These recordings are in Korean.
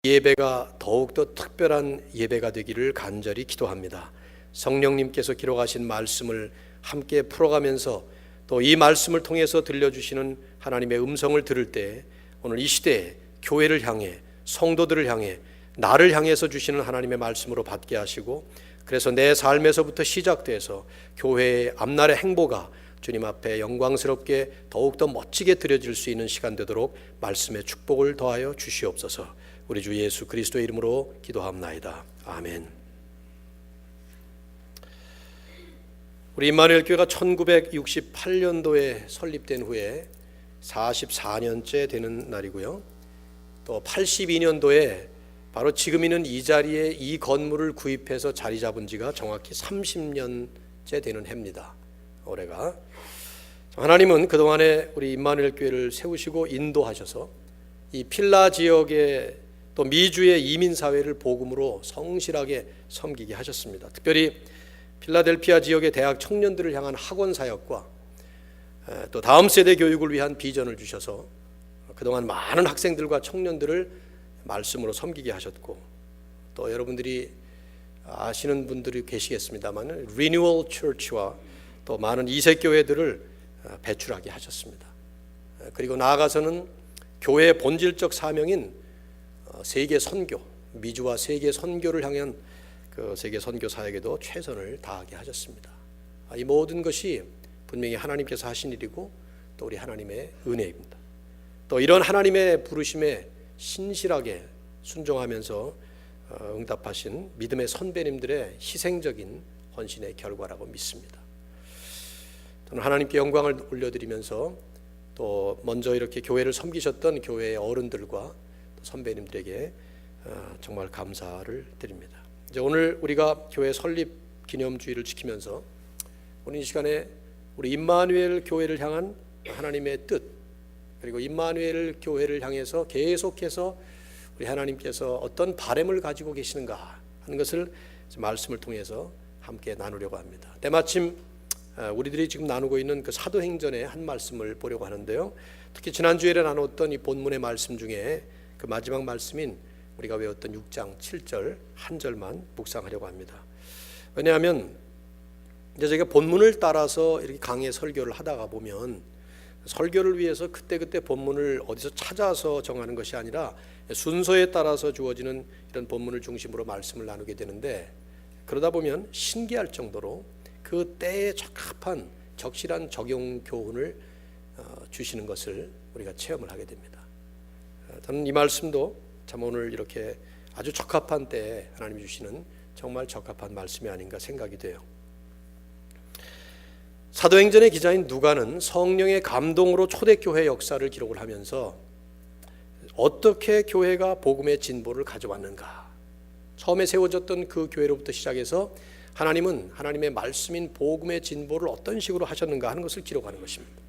예배가 더욱더 특별한 예배가 되기를 간절히 기도합니다. 성령님께서 기록하신 말씀을 함께 풀어가면서 또 이 말씀을 통해서 들려주시는 하나님의 음성을 들을 때 오늘 이 시대에 교회를 향해, 성도들을 향해, 나를 향해서 주시는 하나님의 말씀으로 받게 하시고, 그래서 내 삶에서부터 시작돼서 교회의 앞날의 행보가 주님 앞에 영광스럽게 더욱더 멋지게 드려질 수 있는 시간 되도록 말씀의 축복을 더하여 주시옵소서. 우리 주 예수 그리스도의 이름으로 기도합나이다. 아멘. 우리 임마누엘 교회가 1968년도에 설립된 후에 44년째 되는 날이고요. 또 82년도에 바로 지금 있는 이 자리에 이 건물을 구입해서 자리 잡은 지가 정확히 30년째 되는 해입니다. 올해가. 하나님은 그동안에 우리 임마누엘 교회를 세우시고 인도하셔서 이 필라 지역의 또 미주의 이민사회를 복음으로 성실하게 섬기게 하셨습니다. 특별히 필라델피아 지역의 대학 청년들을 향한 학원 사역과 또 다음 세대 교육을 위한 비전을 주셔서 그동안 많은 학생들과 청년들을 말씀으로 섬기게 하셨고, 또 여러분들이 아시는 분들이 계시겠습니다만 리뉴얼 처치와 또 많은 이색교회들을 배출하게 하셨습니다. 그리고 나아가서는 교회의 본질적 사명인 세계 선교, 미주와 세계 선교를 향한 그 세계 선교 사역에도 최선을 다하게 하셨습니다. 이 모든 것이 분명히 하나님께서 하신 일이고 또 우리 하나님의 은혜입니다. 또 이런 하나님의 부르심에 신실하게 순종하면서 응답하신 믿음의 선배님들의 희생적인 헌신의 결과라고 믿습니다. 저는 하나님께 영광을 올려드리면서 또 먼저 이렇게 교회를 섬기셨던 교회의 어른들과 선배님들에게 정말 감사를 드립니다. 이제 오늘 우리가 교회 설립 기념주일을 지키면서 오늘 이 시간에 우리 임마누엘 교회를 향한 하나님의 뜻, 그리고 임마누엘 교회를 향해서 계속해서 우리 하나님께서 어떤 바람을 가지고 계시는가 하는 것을 말씀을 통해서 함께 나누려고 합니다. 때마침 우리들이 지금 나누고 있는 그 사도행전의 한 말씀을 보려고 하는데요. 특히 지난주에 나눴던 이 본문의 말씀 중에 그 마지막 말씀인 우리가 외웠던 6장 7절 한 절만 묵상하려고 합니다. 왜냐하면 이제 제가 본문을 따라서 이렇게 강의 설교를 하다가 보면 설교를 위해서 그때그때 본문을 어디서 찾아서 정하는 것이 아니라 순서에 따라서 주어지는 이런 본문을 중심으로 말씀을 나누게 되는데, 그러다 보면 신기할 정도로 그 때에 적합한 적실한 적용 교훈을 주시는 것을 우리가 체험을 하게 됩니다. 저는 이 말씀도 참 오늘 이렇게 아주 적합한 때에 하나님이 주시는 정말 적합한 말씀이 아닌가 생각이 돼요. 사도행전의 기자인 누가는 성령의 감동으로 초대교회 역사를 기록을 하면서 어떻게 교회가 복음의 진보를 가져왔는가, 처음에 세워졌던 그 교회로부터 시작해서 하나님은 하나님의 말씀인 복음의 진보를 어떤 식으로 하셨는가 하는 것을 기록하는 것입니다.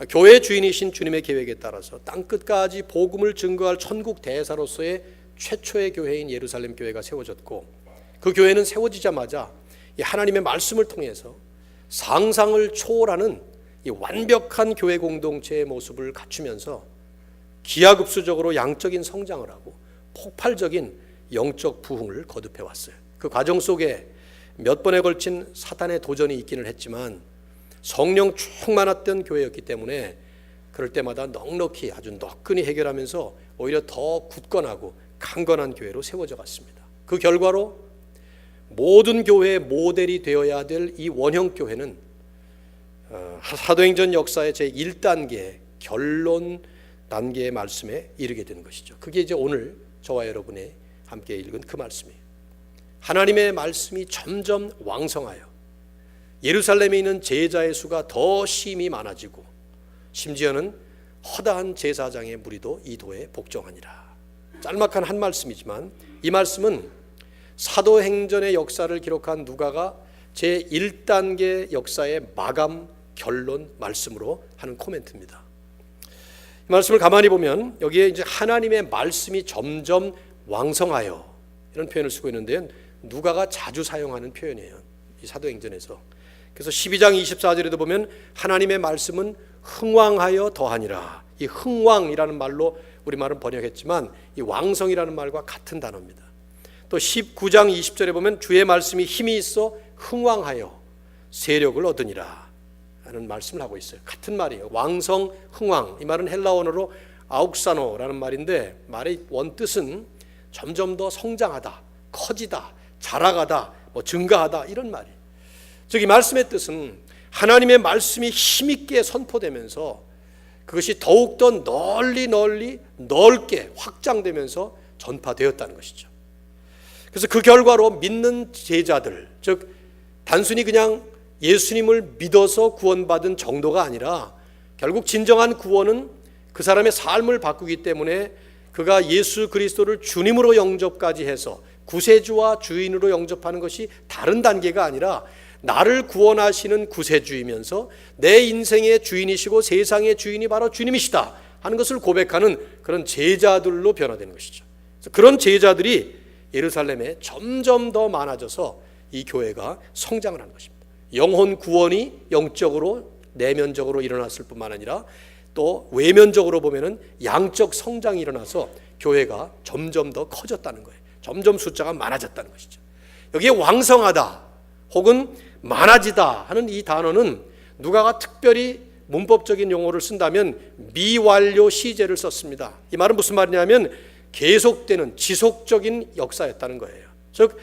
교회의 주인이신 주님의 계획에 따라서 땅끝까지 복음을 증거할 천국 대사로서의 최초의 교회인 예루살렘 교회가 세워졌고, 그 교회는 세워지자마자 이 하나님의 말씀을 통해서 상상을 초월하는 이 완벽한 교회 공동체의 모습을 갖추면서 기하급수적으로 양적인 성장을 하고 폭발적인 영적 부흥을 거듭해 왔어요. 그 과정 속에 몇 번에 걸친 사탄의 도전이 있기는 했지만 성령 충만했던 교회였기 때문에 그럴 때마다 넉넉히 아주 너끈히 해결하면서 오히려 더 굳건하고 강건한 교회로 세워져 갔습니다. 그 결과로 모든 교회의 모델이 되어야 될 이 원형 교회는 사도행전 역사의 제1단계 결론 단계의 말씀에 이르게 되는 것이죠. 그게 이제 오늘 저와 여러분이 함께 읽은 그 말씀이에요. 하나님의 말씀이 점점 왕성하여 예루살렘에 있는 제자의 수가 더 심히 많아지고 심지어는 허다한 제사장의 무리도 이 도에 복종하니라. 짤막한 한 말씀이지만 이 말씀은 사도행전의 역사를 기록한 누가가 제1단계 역사의 마감 결론 말씀으로 하는 코멘트입니다. 이 말씀을 가만히 보면 여기에 이제 하나님의 말씀이 점점 왕성하여 이런 표현을 쓰고 있는데 누가가 자주 사용하는 표현이에요. 이 사도행전에서. 그래서 12장 24절에도 보면 하나님의 말씀은 흥왕하여 더하니라. 이 흥왕이라는 말로 우리말은 번역했지만 이 왕성이라는 말과 같은 단어입니다. 또 19장 20절에 보면 주의 말씀이 힘이 있어 흥왕하여 세력을 얻으니라 하는 말씀을 하고 있어요. 같은 말이에요. 왕성, 흥왕. 이 말은 헬라 언어로 아욱사노라는 말인데 말의 원뜻은 점점 더 성장하다, 커지다, 자라가다, 증가하다 이런 말이에요. 즉 이 말씀의 뜻은 하나님의 말씀이 힘있게 선포되면서 그것이 더욱더 넓게 확장되면서 전파되었다는 것이죠. 그래서 그 결과로 믿는 제자들, 즉 단순히 그냥 예수님을 믿어서 구원받은 정도가 아니라 결국 진정한 구원은 그 사람의 삶을 바꾸기 때문에 그가 예수 그리스도를 주님으로 영접까지 해서 구세주와 주인으로 영접하는 것이 다른 단계가 아니라 나를 구원하시는 구세주이면서 내 인생의 주인이시고 세상의 주인이 바로 주님이시다 하는 것을 고백하는 그런 제자들로 변화되는 것이죠. 그래서 그런 제자들이 예루살렘에 점점 더 많아져서 이 교회가 성장을 하는 것입니다. 영혼 구원이 영적으로 내면적으로 일어났을 뿐만 아니라 또 외면적으로 보면은 양적 성장이 일어나서 교회가 점점 더 커졌다는 거예요. 점점 숫자가 많아졌다는 것이죠. 여기에 왕성하다 혹은 많아지다 하는 이 단어는 누가가 특별히 문법적인 용어를 쓴다면 미완료 시제를 썼습니다. 이 말은 무슨 말이냐면 계속되는 지속적인 역사였다는 거예요. 즉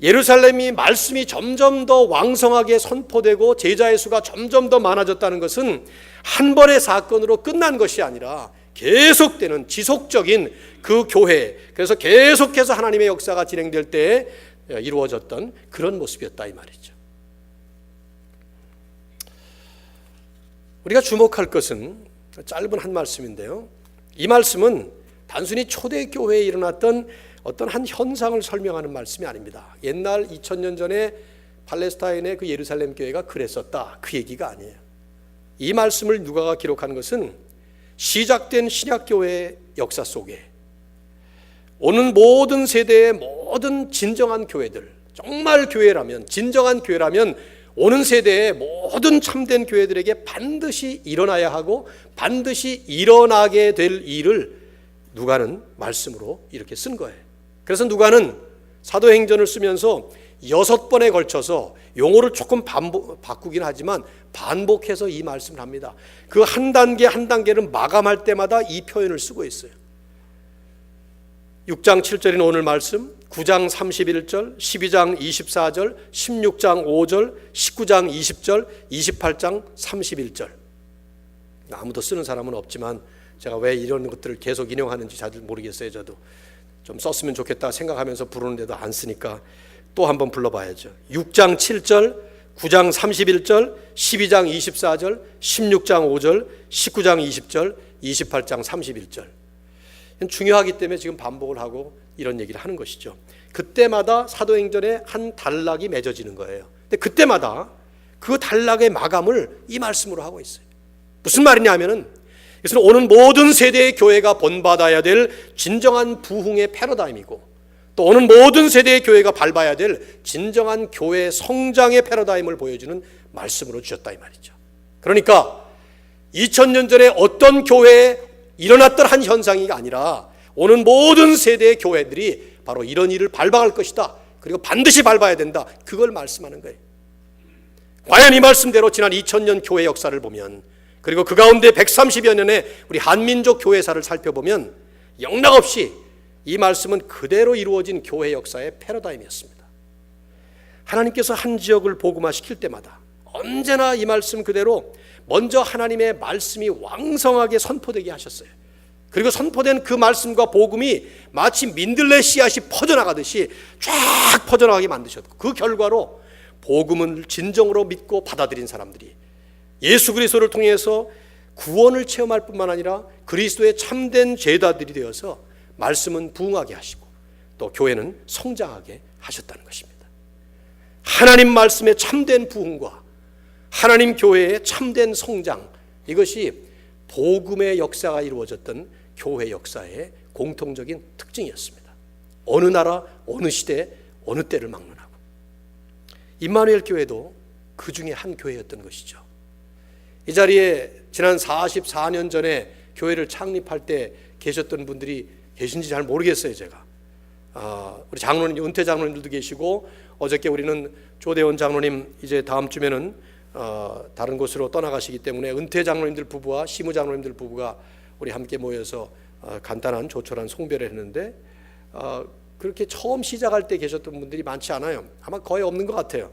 예루살렘이 말씀이 점점 더 왕성하게 선포되고 제자의 수가 점점 더 많아졌다는 것은 한 번의 사건으로 끝난 것이 아니라 계속되는 지속적인 그 교회, 그래서 계속해서 하나님의 역사가 진행될 때 이루어졌던 그런 모습이었다 이 말이죠. 우리가 주목할 것은 짧은 한 말씀인데요, 이 말씀은 단순히 초대교회에 일어났던 어떤 한 현상을 설명하는 말씀이 아닙니다. 옛날 2000년 전에 팔레스타인의 그 예루살렘 교회가 그랬었다, 그 얘기가 아니에요. 이 말씀을 누가가 기록한 것은 시작된 신약교회의 역사 속에 오는 모든 세대의 모든 진정한 교회들, 정말 교회라면, 진정한 교회라면 오는 세대의 모든 참된 교회들에게 반드시 일어나야 하고 반드시 일어나게 될 일을 누가는 말씀으로 이렇게 쓴 거예요. 그래서 누가는 사도행전을 쓰면서 6번에 걸쳐서 용어를 조금 바꾸긴 하지만 반복해서 이 말씀을 합니다. 그 한 단계 한 단계를 마감할 때마다 이 표현을 쓰고 있어요. 6장 7절인 오늘 말씀, 9장 31절, 12장 24절, 16장 5절, 19장 20절, 28장 31절. 아무도 쓰는 사람은 없지만 제가 왜 이런 것들을 계속 인용하는지 잘 모르겠어요. 저도 좀 썼으면 좋겠다 생각하면서 부르는데도 안 쓰니까 또 한번 불러봐야죠. 6장 7절, 9장 31절, 12장 24절, 16장 5절, 19장 20절, 28장 31절. 중요하기 때문에 지금 반복을 하고 이런 얘기를 하는 것이죠. 그때마다 사도행전에 한 단락이 맺어지는 거예요. 근데 그때마다 그 단락의 마감을 이 말씀으로 하고 있어요. 무슨 말이냐 하면은 이것은 오는 모든 세대의 교회가 본받아야 될 진정한 부흥의 패러다임이고 또 오는 모든 세대의 교회가 밟아야 될 진정한 교회 성장의 패러다임을 보여주는 말씀으로 주셨다 이 말이죠. 그러니까 2000년 전에 어떤 교회에 일어났던 한 현상이 아니라 오는 모든 세대의 교회들이 바로 이런 일을 밟아갈 것이다. 그리고 반드시 밟아야 된다. 그걸 말씀하는 거예요. 과연 이 말씀대로 지난 2000년 교회 역사를 보면 그리고 그 가운데 130여 년의 우리 한민족 교회사를 살펴보면 영락없이 이 말씀은 그대로 이루어진 교회 역사의 패러다임이었습니다. 하나님께서 한 지역을 복음화시킬 때마다 언제나 이 말씀 그대로 먼저 하나님의 말씀이 왕성하게 선포되게 하셨어요. 그리고 선포된 그 말씀과 복음이 마치 민들레 씨앗이 퍼져나가듯이 쫙 퍼져나가게 만드셨고 그 결과로 복음을 진정으로 믿고 받아들인 사람들이 예수 그리스도를 통해서 구원을 체험할 뿐만 아니라 그리스도의 참된 제자들이 되어서 말씀은 부흥하게 하시고 또 교회는 성장하게 하셨다는 것입니다. 하나님 말씀의 참된 부흥과 하나님 교회의 참된 성장, 이것이 복음의 역사가 이루어졌던 교회 역사의 공통적인 특징이었습니다. 어느 나라, 어느 시대, 어느 때를 막론하고 임마누엘 교회도 그 중에 한 교회였던 것이죠. 이 자리에 지난 44년 전에 교회를 창립할 때 계셨던 분들이 계신지 잘 모르겠어요. 제가 우리 장로님, 은퇴 장로님들도 계시고, 어저께 우리는 조대원 장로님 이제 다음 주면은 다른 곳으로 떠나가시기 때문에 은퇴 장로님들 부부와 시무 장로님들 부부가 우리 함께 모여서 간단한 조촐한 송별을 했는데, 그렇게 처음 시작할 때 계셨던 분들이 많지 않아요. 아마 거의 없는 것 같아요.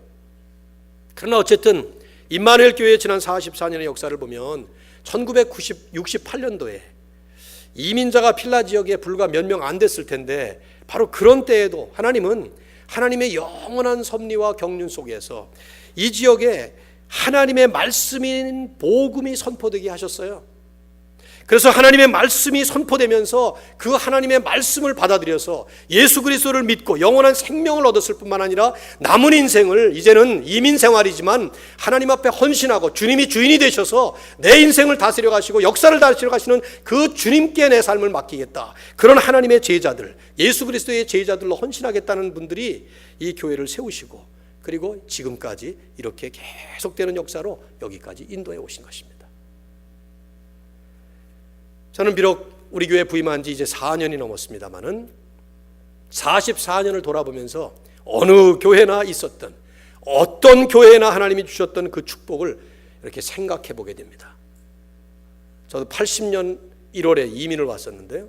그러나 어쨌든 임마누엘 교회의 지난 44년의 역사를 보면 1968년도에 이민자가 필라 지역에 불과 몇 명 안 됐을 텐데, 바로 그런 때에도 하나님은 하나님의 영원한 섭리와 경륜 속에서 이 지역에 하나님의 말씀인 복음이 선포되게 하셨어요. 그래서 하나님의 말씀이 선포되면서 그 하나님의 말씀을 받아들여서 예수 그리스도를 믿고 영원한 생명을 얻었을 뿐만 아니라 남은 인생을, 이제는 이민 생활이지만 하나님 앞에 헌신하고 주님이 주인이 되셔서 내 인생을 다스려 가시고 역사를 다스려 가시는 그 주님께 내 삶을 맡기겠다, 그런 하나님의 제자들, 예수 그리스도의 제자들로 헌신하겠다는 분들이 이 교회를 세우시고, 그리고 지금까지 이렇게 계속되는 역사로 여기까지 인도해 오신 것입니다. 저는 비록 우리 교회 부임한 지 이제 4년이 넘었습니다만은 44년을 돌아보면서 어느 교회나 있었던, 어떤 교회나 하나님이 주셨던 그 축복을 이렇게 생각해 보게 됩니다. 저도 80년 1월에 이민을 왔었는데요,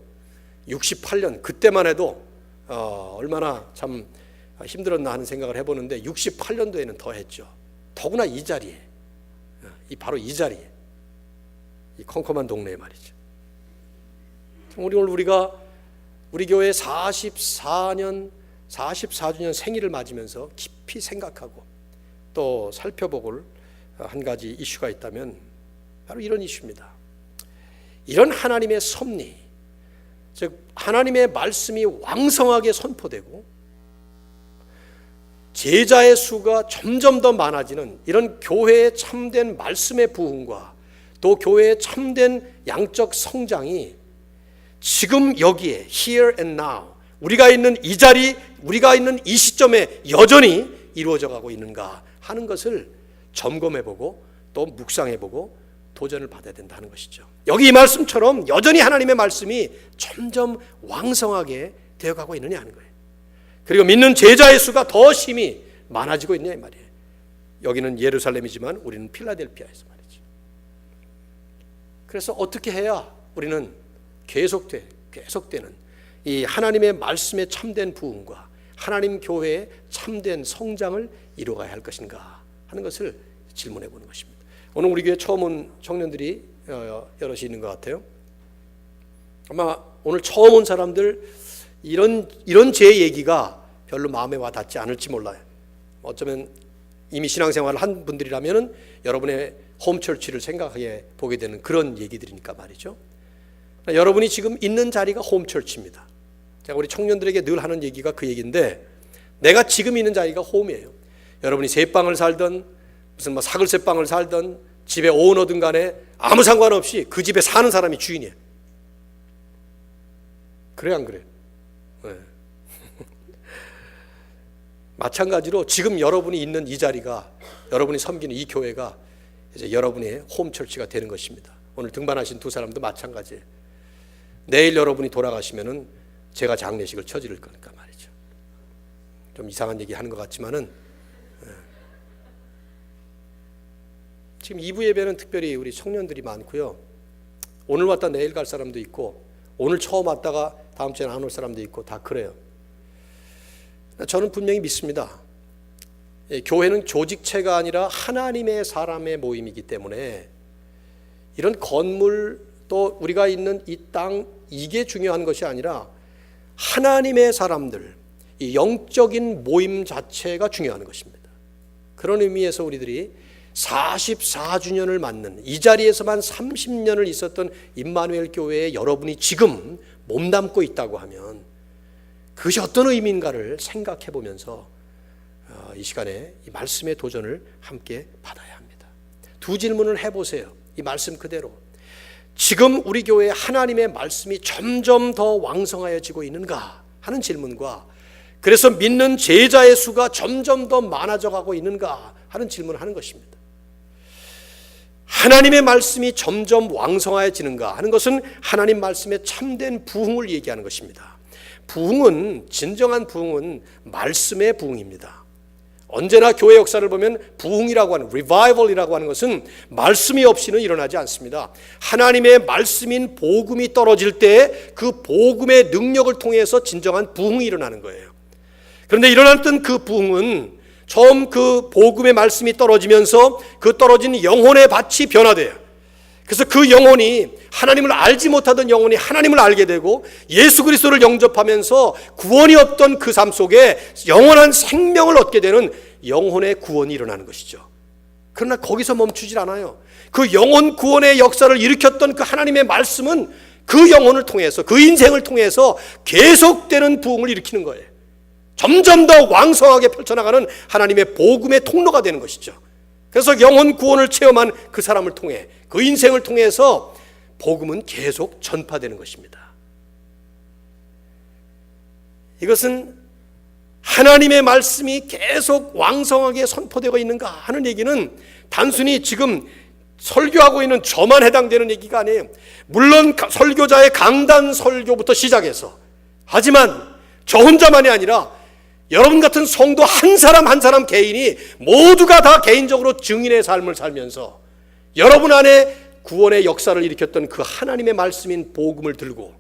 68년 그때만 해도 얼마나 참 힘들었나 하는 생각을 해보는데, 68년도에는 더 했죠. 더구나 이 자리에, 바로 이 자리에, 이 컴컴한 동네에 말이죠. 우리가 우리 교회 44주년 생일을 맞으면서 깊이 생각하고 또 살펴볼 한 가지 이슈가 있다면 바로 이런 이슈입니다. 이런 하나님의 섭리, 즉 하나님의 말씀이 왕성하게 선포되고 제자의 수가 점점 더 많아지는 이런 교회의 참된 말씀의 부흥과 또 교회의 참된 양적 성장이 지금 여기에 here and now, 우리가 있는 이 자리, 우리가 있는 이 시점에 여전히 이루어져 가고 있는가 하는 것을 점검해보고 또 묵상해보고 도전을 받아야 된다는 것이죠. 여기 이 말씀처럼 여전히 하나님의 말씀이 점점 왕성하게 되어가고 있느냐 하는 거예요. 그리고 믿는 제자의 수가 더 심히 많아지고 있냐 이 말이에요. 여기는 예루살렘이지만 우리는 필라델피아에서 말이죠. 그래서 어떻게 해야 우리는 계속되는 이 하나님의 말씀의 참된 부흥과 하나님 교회의 참된 성장을 이루어가야 할 것인가 하는 것을 질문해 보는 것입니다. 오늘 우리 교회 처음 온 청년들이 여럿이 있는 것 같아요. 아마 오늘 처음 온 사람들 이런 제 얘기가 별로 마음에 와 닿지 않을지 몰라요. 어쩌면 이미 신앙생활을 한 분들이라면 여러분의 홈처치를 생각하게 보게 되는 그런 얘기들이니까 말이죠. 여러분이 지금 있는 자리가 홈처치입니다. 제가 우리 청년들에게 늘 하는 얘기가 그 얘기인데, 내가 지금 있는 자리가 홈이에요. 여러분이 새방을 살든 무슨 사글새방을 살든 집에 오너든 간에 아무 상관없이 그 집에 사는 사람이 주인이에요. 그래 안 그래요? 네. 마찬가지로 지금 여러분이 있는 이 자리가, 여러분이 섬기는 이 교회가 이제 여러분의 홈처치가 되는 것입니다. 오늘 등반하신 두 사람도 마찬가지예요. 내일 여러분이 돌아가시면은 제가 장례식을 쳐드릴 거니까 말이죠. 좀 이상한 얘기 하는 것 같지만은, 지금 2부 예배는 특별히 우리 청년들이 많고요. 오늘 왔다 내일 갈 사람도 있고, 오늘 처음 왔다가 다음 주에 안 올 사람도 있고, 다 그래요. 저는 분명히 믿습니다. 교회는 조직체가 아니라 하나님의 사람의 모임이기 때문에 이런 건물 또 우리가 있는 이 땅, 이게 중요한 것이 아니라 하나님의 사람들, 이 영적인 모임 자체가 중요한 것입니다. 그런 의미에서 우리들이 44주년을 맞는 이 자리에서만 30년을 있었던 임마누엘 교회에 여러분이 지금 몸담고 있다고 하면 그것이 어떤 의미인가를 생각해 보면서 이 시간에 이 말씀의 도전을 함께 받아야 합니다. 두 질문을 해보세요. 이 말씀 그대로 지금 우리 교회에 하나님의 말씀이 점점 더 왕성해지고 있는가 하는 질문과, 그래서 믿는 제자의 수가 점점 더 많아져 가고 있는가 하는 질문을 하는 것입니다. 하나님의 말씀이 점점 왕성해지는가 하는 것은 하나님 말씀의 참된 부흥을 얘기하는 것입니다. 부흥은, 진정한 부흥은 말씀의 부흥입니다. 언제나 교회 역사를 보면 부흥이라고 하는, 리바이벌이라고 하는 것은 말씀이 없이는 일어나지 않습니다. 하나님의 말씀인 복음이 떨어질 때 그 복음의 능력을 통해서 진정한 부흥이 일어나는 거예요. 그런데 일어났던 그 부흥은 처음 그 복음의 말씀이 떨어지면서 그 떨어진 영혼의 밭이 변화돼요. 그래서 그 영혼이, 하나님을 알지 못하던 영혼이 하나님을 알게 되고 예수 그리스도를 영접하면서 구원이 없던 그 삶 속에 영원한 생명을 얻게 되는 영혼의 구원이 일어나는 것이죠. 그러나 거기서 멈추질 않아요. 그 영혼 구원의 역사를 일으켰던 그 하나님의 말씀은 그 영혼을 통해서, 그 인생을 통해서 계속되는 부흥을 일으키는 거예요. 점점 더 왕성하게 펼쳐나가는 하나님의 복음의 통로가 되는 것이죠. 그래서 영혼 구원을 체험한 그 사람을 통해, 그 인생을 통해서 복음은 계속 전파되는 것입니다. 이것은 하나님의 말씀이 계속 왕성하게 선포되고 있는가 하는 얘기는 단순히 지금 설교하고 있는 저만 해당되는 얘기가 아니에요. 물론 설교자의 강단 설교부터 시작해서, 하지만 저 혼자만이 아니라 여러분 같은 성도 한 사람 한 사람 개인이 모두가 다 개인적으로 증인의 삶을 살면서 여러분 안에 구원의 역사를 일으켰던 그 하나님의 말씀인 복음을 들고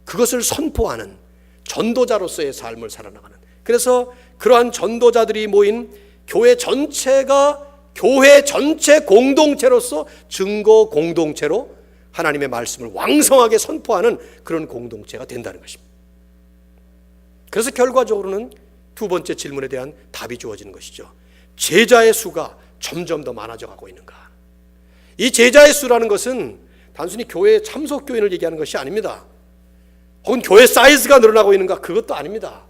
그것을 선포하는 전도자로서의 삶을 살아나가는, 그래서 그러한 전도자들이 모인 교회 전체가 교회 전체 공동체로서 증거 공동체로 하나님의 말씀을 왕성하게 선포하는 그런 공동체가 된다는 것입니다. 그래서 결과적으로는 두 번째 질문에 대한 답이 주어지는 것이죠. 제자의 수가 점점 더 많아져 가고 있는가? 이 제자의 수라는 것은 단순히 교회의 참석 교인을 얘기하는 것이 아닙니다. 혹은 교회 사이즈가 늘어나고 있는가? 그것도 아닙니다.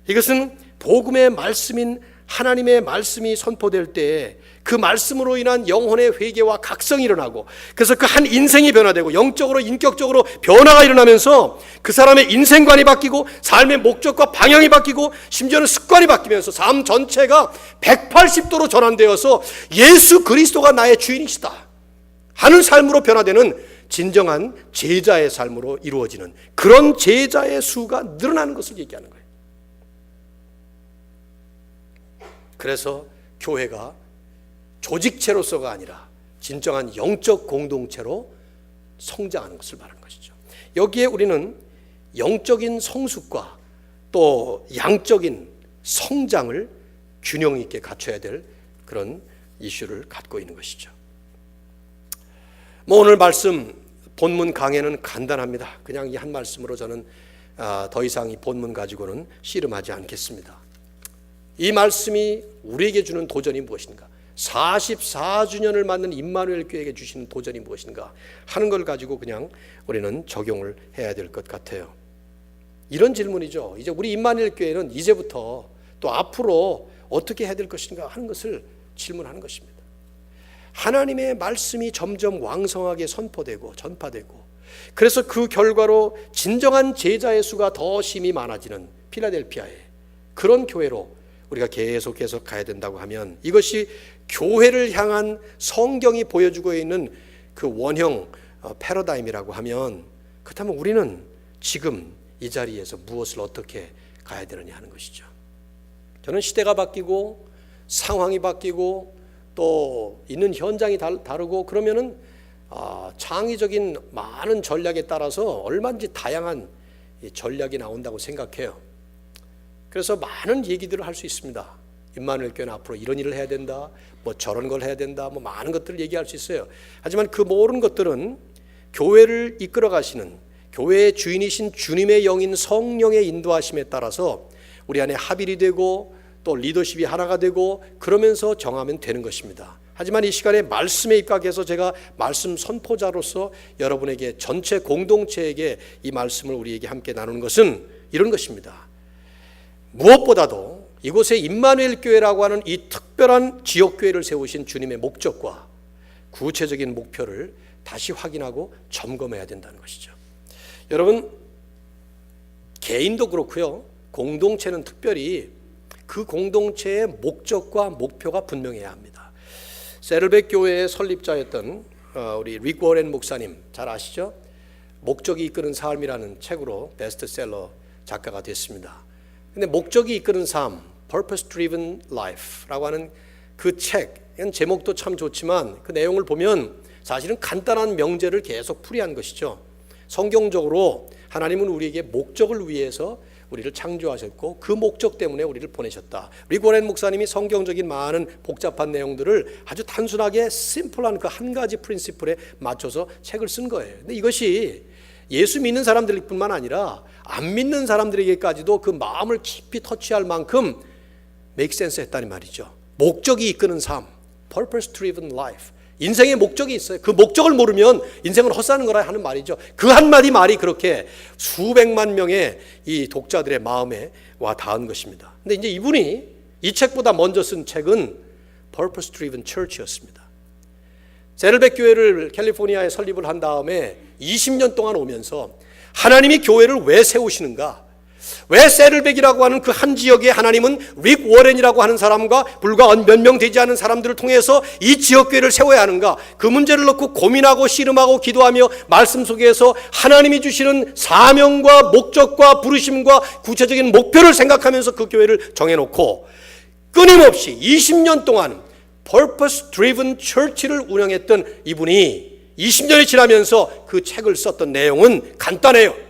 이것은 복음의 말씀인 하나님의 말씀이 선포될 때 그 말씀으로 인한 영혼의 회개와 각성이 일어나고, 그래서 그 한 인생이 변화되고 영적으로 인격적으로 변화가 일어나면서 그 사람의 인생관이 바뀌고 삶의 목적과 방향이 바뀌고 심지어는 습관이 바뀌면서 삶 전체가 180도로 전환되어서 예수 그리스도가 나의 주인이시다 하는 삶으로 변화되는 진정한 제자의 삶으로 이루어지는 그런 제자의 수가 늘어나는 것을 얘기하는 거예요. 그래서 교회가 조직체로서가 아니라 진정한 영적 공동체로 성장하는 것을 말하는 것이죠. 여기에 우리는 영적인 성숙과 또 양적인 성장을 균형 있게 갖춰야 될 그런 이슈를 갖고 있는 것이죠. 오늘 말씀 본문 강해는 간단합니다. 그냥 이 한 말씀으로 저는 더 이상 이 본문 가지고는 씨름하지 않겠습니다. 이 말씀이 우리에게 주는 도전이 무엇인가? 44주년을 맞는 임마누엘 교회에게 주시는 도전이 무엇인가 하는 걸 가지고 그냥 우리는 적용을 해야 될 것 같아요. 이런 질문이죠. 이제 우리 임마누엘 교회는 이제부터 또 앞으로 어떻게 해야 될 것인가 하는 것을 질문하는 것입니다. 하나님의 말씀이 점점 왕성하게 선포되고 전파되고, 그래서 그 결과로 진정한 제자의 수가 더 심히 많아지는 필라델피아의 그런 교회로 우리가 계속해서 가야 된다고 하면, 이것이 교회를 향한 성경이 보여주고 있는 그 원형 패러다임이라고 하면, 그렇다면 우리는 지금 이 자리에서 무엇을 어떻게 가야 되느냐 하는 것이죠. 저는 시대가 바뀌고 상황이 바뀌고 또 있는 현장이 다르고 그러면은 창의적인 많은 전략에 따라서 얼마든지 다양한 전략이 나온다고 생각해요. 그래서 많은 얘기들을 할 수 있습니다. 임마누엘 교회는 앞으로 이런 일을 해야 된다, 뭐 저런 걸 해야 된다, 뭐 많은 것들을 얘기할 수 있어요. 하지만 그 모든 것들은 교회를 이끌어 가시는 교회의 주인이신 주님의 영인 성령의 인도하심에 따라서 우리 안에 합일이 되고 또 리더십이 하나가 되고 그러면서 정하면 되는 것입니다. 하지만 이 시간에 말씀에 입각해서 제가 말씀 선포자로서 여러분에게, 전체 공동체에게 이 말씀을 우리에게 함께 나누는 것은 이런 것입니다. 무엇보다도 이곳에 임마누엘 교회라고 하는 이 특별한 지역교회를 세우신 주님의 목적과 구체적인 목표를 다시 확인하고 점검해야 된다는 것이죠. 여러분, 개인도 그렇고요, 공동체는 특별히 그 공동체의 목적과 목표가 분명해야 합니다. 세를백 교회의 설립자였던 우리 릭 워렌 목사님 잘 아시죠? 목적이 이끄는 삶이라는 책으로 베스트셀러 작가가 됐습니다. 근데 목적이 이끄는 삶, Purpose Driven Life라고 하는 그 책, 제목도 참 좋지만 그 내용을 보면 사실은 간단한 명제를 계속 풀이한 것이죠. 성경적으로 하나님은 우리에게 목적을 위해서 우리를 창조하셨고 그 목적 때문에 우리를 보내셨다. 릭 워렌 목사님이 성경적인 많은 복잡한 내용들을 아주 단순하게 심플한 그 한 가지 프린시플에 맞춰서 책을 쓴 거예요. 근데 이것이 예수 믿는 사람들뿐만 아니라 안 믿는 사람들에게까지도 그 마음을 깊이 터치할 만큼 make sense 했다는 말이죠. 목적이 이끄는 삶, purpose driven life. 인생의 목적이 있어요. 그 목적을 모르면 인생은 헛사는 거라 하는 말이죠. 그 한마디 말이 그렇게 수백만 명의 이 독자들의 마음에 와 닿은 것입니다. 근데 이제 이분이 이 책보다 먼저 쓴 책은 Purpose Driven Church였습니다. 세를백 교회를 캘리포니아에 설립을 한 다음에 20년 동안 오면서 하나님이 교회를 왜 세우시는가? 왜 세를백이라고 하는 그 한 지역에 하나님은 릭 워렌이라고 하는 사람과 불과 몇 명 되지 않은 사람들을 통해서 이 지역교회를 세워야 하는가? 그 문제를 놓고 고민하고 씨름하고 기도하며 말씀 속에서 하나님이 주시는 사명과 목적과 부르심과 구체적인 목표를 생각하면서 그 교회를 정해놓고 끊임없이 20년 동안 Purpose Driven Church를 운영했던 이분이 20년이 지나면서 그 책을 썼던 내용은 간단해요.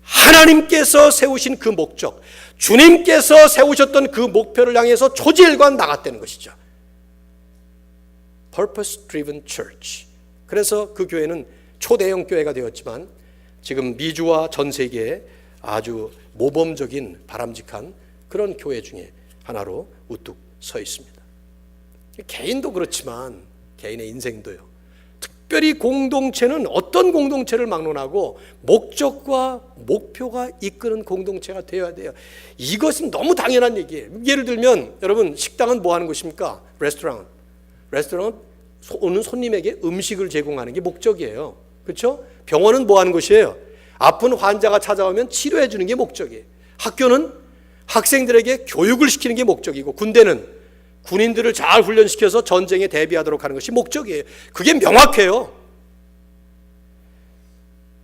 하나님께서 세우신 그 목적, 주님께서 세우셨던 그 목표를 향해서 초지일과 나갔다는 것이죠. Purpose Driven Church. 그래서 그 교회는 초대형 교회가 되었지만 지금 미주와 전 세계에 아주 모범적인 바람직한 그런 교회 중에 하나로 우뚝 서 있습니다. 개인도 그렇지만 개인의 인생도요. 특별히 공동체는 어떤 공동체를 막론하고 목적과 목표가 이끄는 공동체가 되어야 돼요. 이것은 너무 당연한 얘기예요. 예를 들면 여러분 식당은 뭐 하는 곳입니까? 레스토랑은 오는 손님에게 음식을 제공하는 게 목적이에요. 그렇죠? 병원은 뭐 하는 곳이에요? 아픈 환자가 찾아오면 치료해 주는 게 목적이에요. 학교는 학생들에게 교육을 시키는 게 목적이고 군대는 군인들을 잘 훈련시켜서 전쟁에 대비하도록 하는 것이 목적이에요. 그게 명확해요.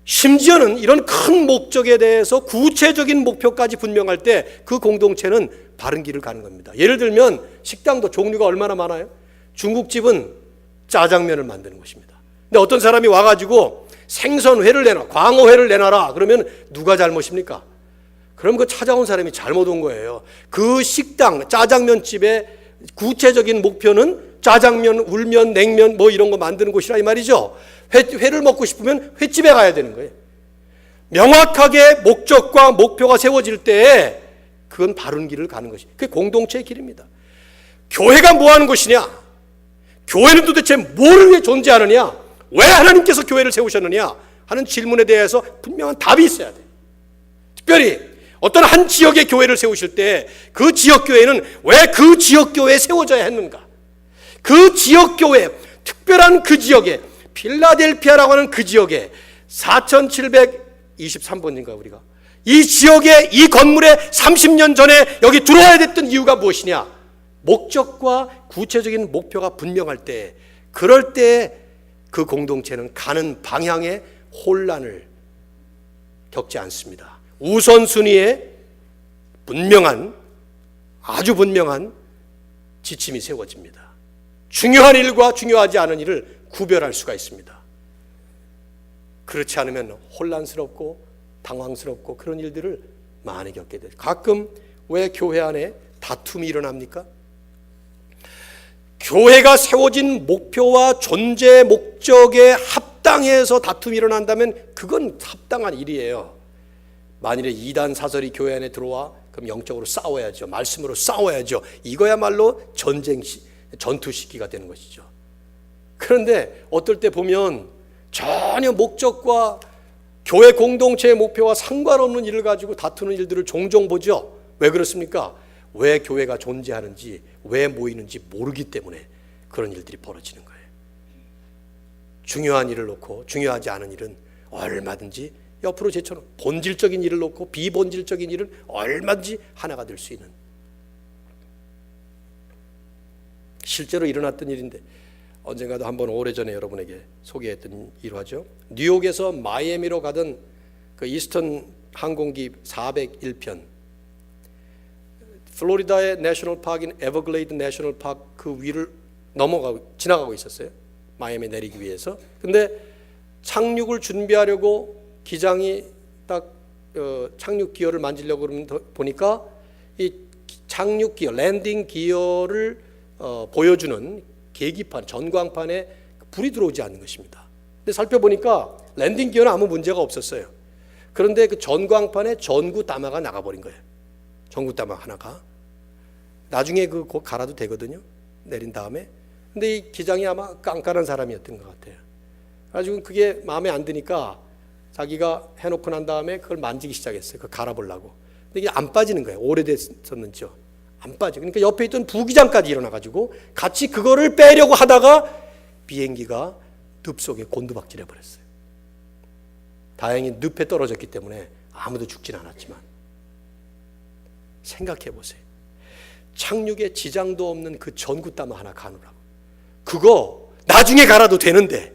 심지어는 이런 큰 목적에 대해서 구체적인 목표까지 분명할 때 그 공동체는 바른 길을 가는 겁니다. 예를 들면 식당도 종류가 얼마나 많아요? 중국집은 짜장면을 만드는 것입니다. 근데 어떤 사람이 와가지고 생선회를 내놔, 광어회를 내놔라. 그러면 누가 잘못입니까? 그럼 그 찾아온 사람이 잘못 온 거예요. 그 식당, 짜장면집에 구체적인 목표는 짜장면, 울면, 냉면 뭐 이런 거 만드는 곳이라 이 말이죠. 회를 먹고 싶으면 횟집에 가야 되는 거예요. 명확하게 목적과 목표가 세워질 때 그건 바른 길을 가는 것이 그게 공동체의 길입니다. 교회가 뭐 하는 것이냐? 교회는 도대체 뭐를 위해 존재하느냐? 왜 하나님께서 교회를 세우셨느냐? 하는 질문에 대해서 분명한 답이 있어야 돼요. 특별히 어떤 한 지역의 교회를 세우실 때 그 지역교회는 왜 그 지역교회에 세워져야 했는가? 그 지역교회, 특별한 그 지역에 필라델피아라고 하는 그 지역에 4723번인가 우리가 이 지역에 이 건물에 30년 전에 여기 들어와야 됐던 이유가 무엇이냐? 목적과 구체적인 목표가 분명할 때 그럴 때 그 공동체는 가는 방향에 혼란을 겪지 않습니다. 우선순위에 아주 분명한 지침이 세워집니다. 중요한 일과 중요하지 않은 일을 구별할 수가 있습니다. 그렇지 않으면 혼란스럽고 당황스럽고 그런 일들을 많이 겪게 돼요. 가끔 왜 교회 안에 다툼이 일어납니까? 교회가 세워진 목표와 존재 목적에 합당해서 다툼이 일어난다면 그건 합당한 일이에요. 만일에 이단 사설이 교회 안에 들어와 그럼 영적으로 싸워야죠. 말씀으로 싸워야죠. 이거야말로 전투 시기가 되는 것이죠. 그런데 어떨 때 보면 전혀 목적과 교회 공동체의 목표와 상관없는 일을 가지고 다투는 일들을 종종 보죠. 왜 그렇습니까? 왜 교회가 존재하는지, 왜 모이는지 모르기 때문에 그런 일들이 벌어지는 거예요. 중요한 일을 놓고 중요하지 않은 일은 얼마든지 옆으로 제쳐놓은 본질적인 일을 놓고 비본질적인 일은 얼마든지 하나가 될 수 있는 실제로 일어났던 일인데 언젠가도 한번 오래전에 여러분에게 소개했던 일화죠. 뉴욕에서 마이애미로 가던 그 이스턴 항공기 401편, 플로리다의 내셔널 파크인 에버글레이드 내셔널 파크 그 위를 지나가고 있었어요. 마이애미 내리기 위해서. 근데 착륙을 준비하려고 기장이 딱 착륙 기어를 만지려고 그러면 보니까 이 착륙 기어, 랜딩 기어를 보여주는 계기판, 전광판에 불이 들어오지 않는 것입니다. 근데 살펴보니까 랜딩 기어는 아무 문제가 없었어요. 그런데 그 전광판에 전구 담화가 나가버린 거예요. 전구 담화 하나가. 나중에 그거 갈아도 되거든요. 내린 다음에. 근데 이 기장이 아마 깐깐한 사람이었던 것 같아요. 그래가지고 그게 마음에 안 드니까 자기가 해놓고 난 다음에 그걸 만지기 시작했어요. 그걸 갈아보려고. 근데 이게 안 빠지는 거예요. 오래됐었는지요. 안 빠져. 그러니까 옆에 있던 부기장까지 일어나가지고 같이 그거를 빼려고 하다가 비행기가 늪 속에 곤두박질 해버렸어요. 다행히 늪에 떨어졌기 때문에 아무도 죽진 않았지만 생각해 보세요. 착륙에 지장도 없는 그 전구담화 하나 가누라고. 그거 나중에 갈아도 되는데,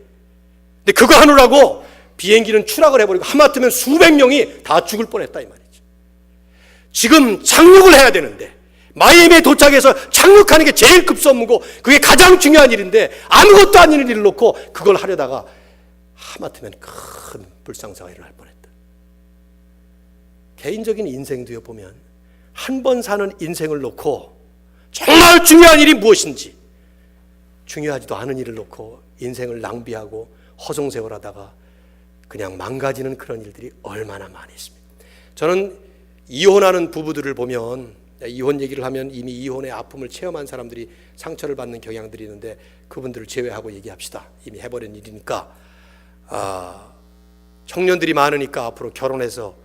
근데 그거 하느라고 비행기는 추락을 해버리고 하마터면 수백 명이 다 죽을 뻔했다 이 말이죠. 지금 착륙을 해야 되는데 마이애미에 도착해서 착륙하는 게 제일 급선무고 그게 가장 중요한 일인데 아무것도 아닌 일을 놓고 그걸 하려다가 하마터면 큰 불상사가 일어날 뻔했다. 개인적인 인생도요, 보면 한 번 사는 인생을 놓고 정말 중요한 일이 무엇인지 중요하지도 않은 일을 놓고 인생을 낭비하고 허송세월하다가 그냥 망가지는 그런 일들이 얼마나 많이 있습니까? 저는 이혼하는 부부들을 보면, 이혼 얘기를 하면 이미 이혼의 아픔을 체험한 사람들이 상처를 받는 경향들이 있는데 그분들을 제외하고 얘기합시다. 이미 해버린 일이니까. 청년들이 많으니까 앞으로 결혼해서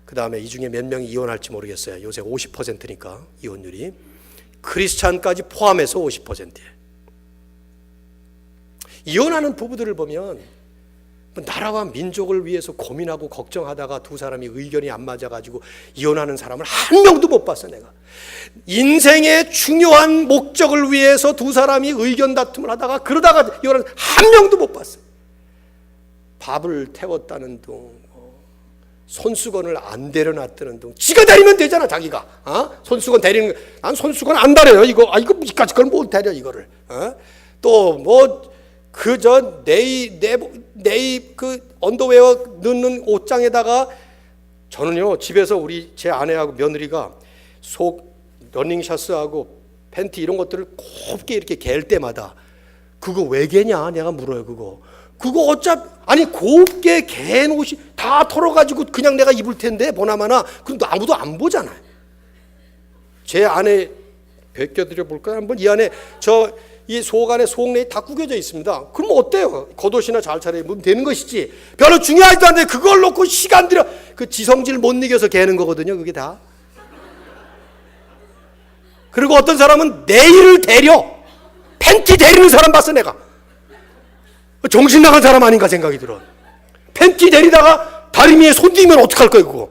그 다음에 이 중에 몇 명이 이혼할지 모르겠어요. 요새 50%니까 이혼율이. 크리스찬까지 포함해서 50%예요. 이혼하는 부부들을 보면 나라와 민족을 위해서 고민하고 걱정하다가 두 사람이 의견이 안 맞아가지고 이혼하는 사람을 한 명도 못 봤어. 내가 인생의 중요한 목적을 위해서 두 사람이 의견 다툼을 하다가 그러다가 이혼하는 한 명도 못 봤어요. 밥을 태웠다는 둥, 손수건을 안 데려놨다는 둥. 지가 데리면 되잖아, 자기가. 손수건 데리는 거. 난 손수건 안 데려요. 이거 이까짓 걸 못 데려 이거를. 또 뭐 그저 네이 그 언더웨어 넣는 옷장에다가 저는요 집에서 제 아내하고 며느리가 속 러닝셔츠하고 팬티 이런 것들을 곱게 이렇게 갤 때마다 그거 왜 개냐 내가 물어요. 그거 어차피 아니 곱게 갠 옷이 다 털어가지고 그냥 내가 입을 텐데 보나마나 그럼 아무도 안 보잖아요. 제 안에 벗겨드려 볼까요? 한번 이 안에 이 속 안에 속내에 다 구겨져 있습니다. 그럼 어때요? 겉옷이나 잘 차려입으면 되는 것이지. 별로 중요하지도 않은데 그걸 놓고 시간 들여 그 지성질 못 이겨서 개는 거거든요. 그게 다. 그리고 어떤 사람은 내일을 데려 팬티 데리는 사람 봤어 내가. 정신 나간 사람 아닌가 생각이 들어. 팬티 데리다가 다리미에 손 뒤면 어떡할 거야 그거.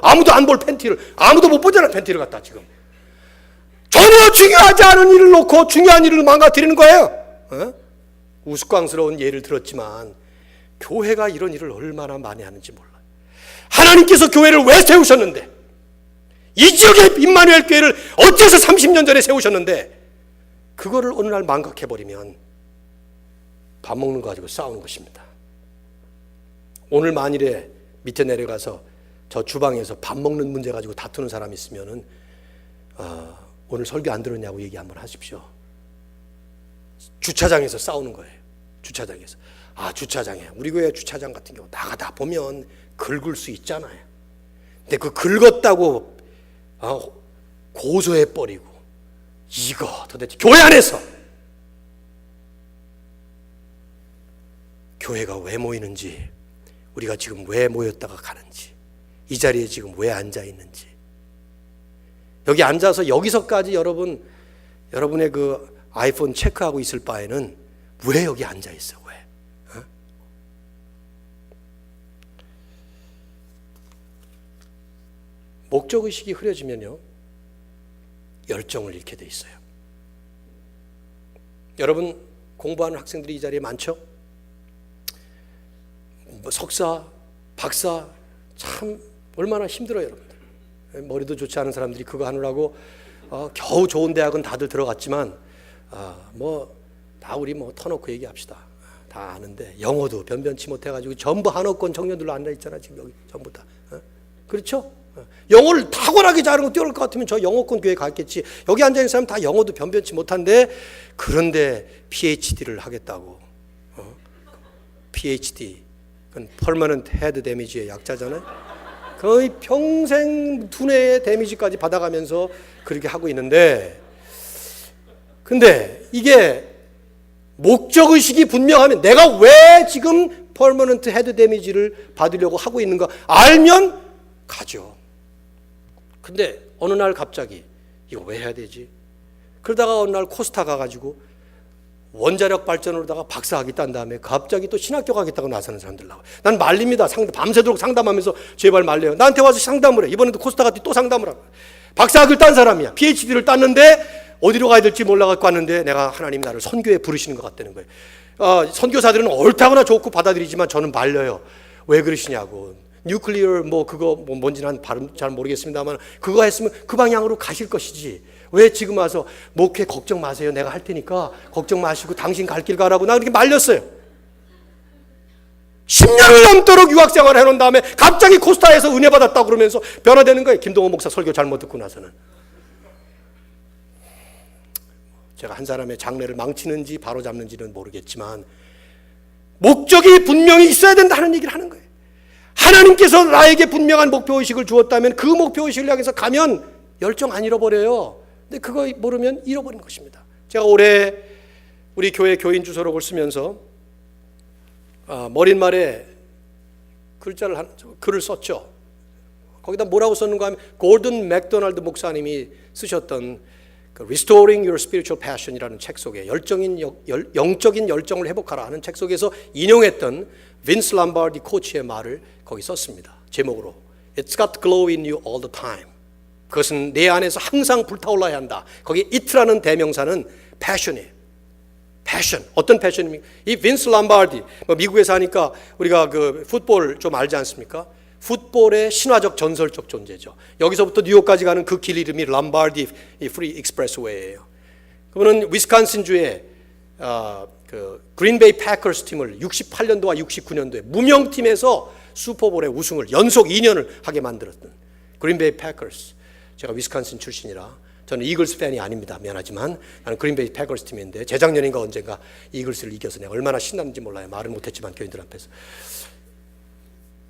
아무도 안 볼 팬티를. 아무도 못 보잖아 팬티를 갖다 지금. 전혀 중요하지 않은 일을 놓고 중요한 일을 망가뜨리는 거예요. 우스꽝스러운 예를 들었지만 교회가 이런 일을 얼마나 많이 하는지 몰라요. 하나님께서 교회를 왜 세우셨는데, 이 지역의 임마누엘 교회를 어째서 30년 전에 세우셨는데 그거를 어느 날 망각해버리면 밥 먹는 거 가지고 싸우는 것입니다. 오늘 만일에 밑에 내려가서 저 주방에서 밥 먹는 문제 가지고 다투는 사람이 있으면은 오늘 설교 안 들었냐고 얘기 한번 하십시오. 주차장에서 싸우는 거예요. 주차장에서. 주차장에 우리 교회 주차장 같은 경우 나가다 보면 긁을 수 있잖아요. 근데 그 긁었다고 고소해버리고 이거 도대체 교회 안에서 교회가 왜 모이는지, 우리가 지금 왜 모였다가 가는지, 이 자리에 지금 왜 앉아 있는지, 여기 앉아서 여기서까지 여러분의 그 아이폰 체크하고 있을 바에는 왜 여기 앉아 있어? 왜? 목적의식이 흐려지면요 열정을 잃게 돼 있어요. 여러분 공부하는 학생들이 이 자리에 많죠? 석사, 박사 참 얼마나 힘들어요, 여러분들. 머리도 좋지 않은 사람들이 그거 하느라고 겨우 좋은 대학은 다들 들어갔지만 다 우리 터놓고 얘기합시다. 다 아는데 영어도 변변치 못해가지고 전부 한어권 청년들로 앉아 있잖아 지금 여기 전부 다. 그렇죠? 영어를 탁월하게 잘하고 뛰어올 것 같으면 저 영어권 교회 갔겠지. 여기 앉아 있는 사람 다 영어도 변변치 못한데 그런데 PhD를 하겠다고. PhD 그건 Permanent Head Damage의 약자잖아요. 거의 평생 두뇌의 데미지까지 받아가면서 그렇게 하고 있는데, 근데 이게 목적의식이 분명하면 내가 왜 지금 퍼머넌트 헤드 데미지를 받으려고 하고 있는가 알면 가죠. 근데 어느 날 갑자기 이거 왜 해야 되지? 그러다가 어느 날 코스타 가가지고 원자력 발전으로다가 박사학위 딴 다음에 갑자기 또 신학교 가겠다고 나서는 사람들 나와요. 난 말립니다. 밤새도록 상담하면서 제발 말려요. 나한테 와서 상담을 해. 이번에도 코스타 갔더니 또 상담을 하고. 박사학위를 딴 사람이야. PhD를 땄는데 어디로 가야 될지 몰라갖고 왔는데 내가 하나님이 나를 선교에 부르시는 것 같다는 거예요. 선교사들은 옳다거나 좋고 받아들이지만 저는 말려요. 왜 그러시냐고. 뉴클리어 그거 뭔지 난 발음 잘 모르겠습니다만 그거 했으면 그 방향으로 가실 것이지. 왜 지금 와서 목회 걱정 마세요. 내가 할 테니까 걱정 마시고 당신 갈 길 가라고 나 그렇게 말렸어요. 10년을 넘도록 유학생활을 해놓은 다음에 갑자기 코스타에서 은혜 받았다고 그러면서 변화되는 거예요. 김동호 목사 설교 잘못 듣고 나서는. 제가 한 사람의 장래를 망치는지 바로잡는지는 모르겠지만 목적이 분명히 있어야 된다는 얘기를 하는 거예요. 하나님께서 나에게 분명한 목표의식을 주었다면 그 목표의식을 향해서 가면 열정 안 잃어버려요. 근데 그거 모르면 잃어버린 것입니다. 제가 올해 우리 교회 교인 주소록을 쓰면서 머릿말에 글을 썼죠. 거기다 뭐라고 썼는가 하면 골든 맥도날드 목사님이 쓰셨던 Restoring Your Spiritual Passion이라는 책 속에 영적인 열정을 회복하라 하는 책 속에서 인용했던 빈스 람바르디 코치의 말을 거기 썼습니다. 제목으로 It's got to glow in you all the time. 그것은 내 안에서 항상 불타올라야 한다. 거기 it라는 대명사는 passion이에요. 패션. 어떤 패션입니까? 이 빈스 람바르디, 미국에서 하니까 우리가 그 풋볼 좀 알지 않습니까? 풋볼의 신화적 전설적 존재죠. 여기서부터 뉴욕까지 가는 그 길 이름이 람바르디 프리 익스프레스웨이예요. 그분은 위스콘신주의 그 그린베이 패커스 팀을 68년도와 69년도에 무명팀에서 슈퍼볼의 우승을 연속 2년을 하게 만들었던 그린베이 패커스. 제가 위스콘신 출신이라 저는 이글스 팬이 아닙니다. 미안하지만 나는 그린베이 패커스 팀인데 재작년인가 언젠가 이글스를 이겨서 내가 얼마나 신났는지 몰라요. 말은 못했지만 교인들 앞에서.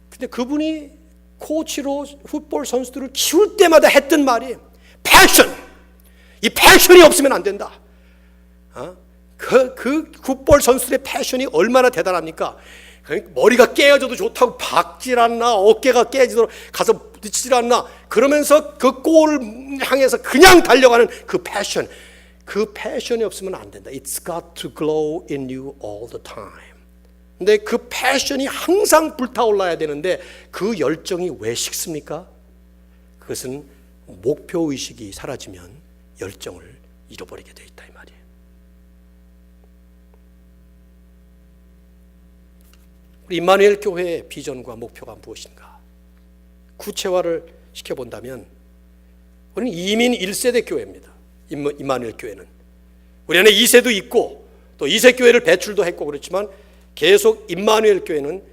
근데 그분이 코치로 풋볼 선수들을 키울 때마다 했던 말이 패션. 이 패션이 없으면 안 된다. 그 풋볼 선수들의 패션이 얼마나 대단합니까? 머리가 깨어져도 좋다고 박질 않나 어깨가 깨지도록 가서 부딪히질 않나 그러면서 그 골을 향해서 그냥 달려가는 그 패션. 그 패션이 없으면 안 된다. It's got to glow in you all the time. 근데 그 패션이 항상 불타올라야 되는데 그 열정이 왜 식습니까? 그것은 목표의식이 사라지면 열정을 잃어버리게 돼 있다 이 말이에요. 우리 임마누엘 교회의 비전과 목표가 무엇인가? 구체화를 시켜본다면 우리는 이민 1세대 교회입니다. 임마누엘 교회는. 우리 안에 2세도 있고 또 2세 교회를 배출도 했고 그렇지만 계속 임마누엘 교회는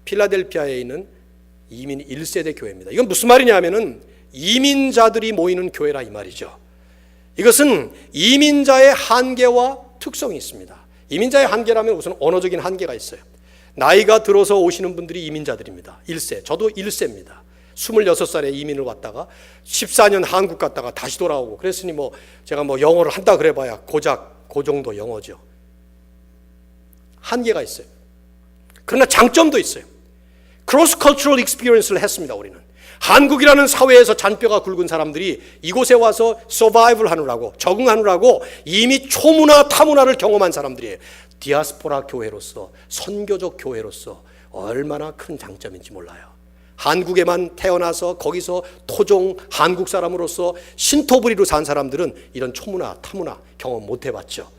필라델피아에 있는 이민 1세대 교회입니다. 이건 무슨 말이냐 하면은 이민자들이 모이는 교회라 이 말이죠. 이것은 이민자의 한계와 특성이 있습니다. 이민자의 한계라면 우선 언어적인 한계가 있어요. 나이가 들어서 오시는 분들이 이민자들입니다. 1세, 저도 1세입니다. 26살에 이민을 왔다가 14년 한국 갔다가 다시 돌아오고 그랬으니 제가 영어를 한다 그래봐야 고작 그 정도 영어죠. 한계가 있어요. 그러나 장점도 있어요. 크로스 컬처럴 익스피리언스를 했습니다. 우리는 한국이라는 사회에서 잔뼈가 굵은 사람들이 이곳에 와서 서바이벌 하느라고 적응하느라고 이미 초문화 타문화를 경험한 사람들이에요. 디아스포라 교회로서 선교적 교회로서 얼마나 큰 장점인지 몰라요. 한국에만 태어나서 거기서 토종 한국 사람으로서 신토부리로 산 사람들은 이런 초문화 타문화 경험 못 해봤죠.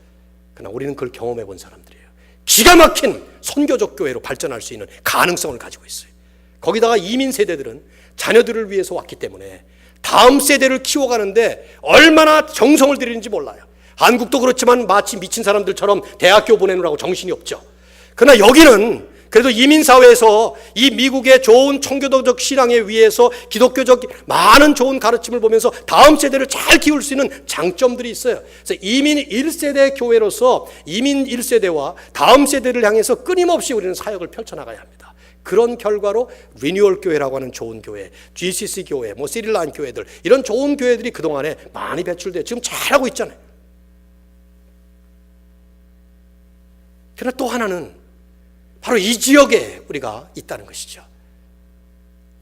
그러나 우리는 그걸 경험해 본 사람들이에요. 기가 막힌 선교적 교회로 발전할 수 있는 가능성을 가지고 있어요. 거기다가 이민 세대들은 자녀들을 위해서 왔기 때문에 다음 세대를 키워가는데 얼마나 정성을 들이는지 몰라요. 한국도 그렇지만 마치 미친 사람들처럼 대학교 보내느라고 정신이 없죠. 그러나 여기는 그래도 이민사회에서 이 미국의 좋은 청교도적 신앙에 위해서 기독교적 많은 좋은 가르침을 보면서 다음 세대를 잘 키울 수 있는 장점들이 있어요. 그래서 이민 1세대 교회로서 이민 1세대와 다음 세대를 향해서 끊임없이 우리는 사역을 펼쳐나가야 합니다. 그런 결과로 리뉴얼 교회라고 하는 좋은 교회, GCC 교회, 시릴라인 교회들, 이런 좋은 교회들이 그동안에 많이 배출돼 지금 잘하고 있잖아요. 그러나 또 하나는 바로 이 지역에 우리가 있다는 것이죠.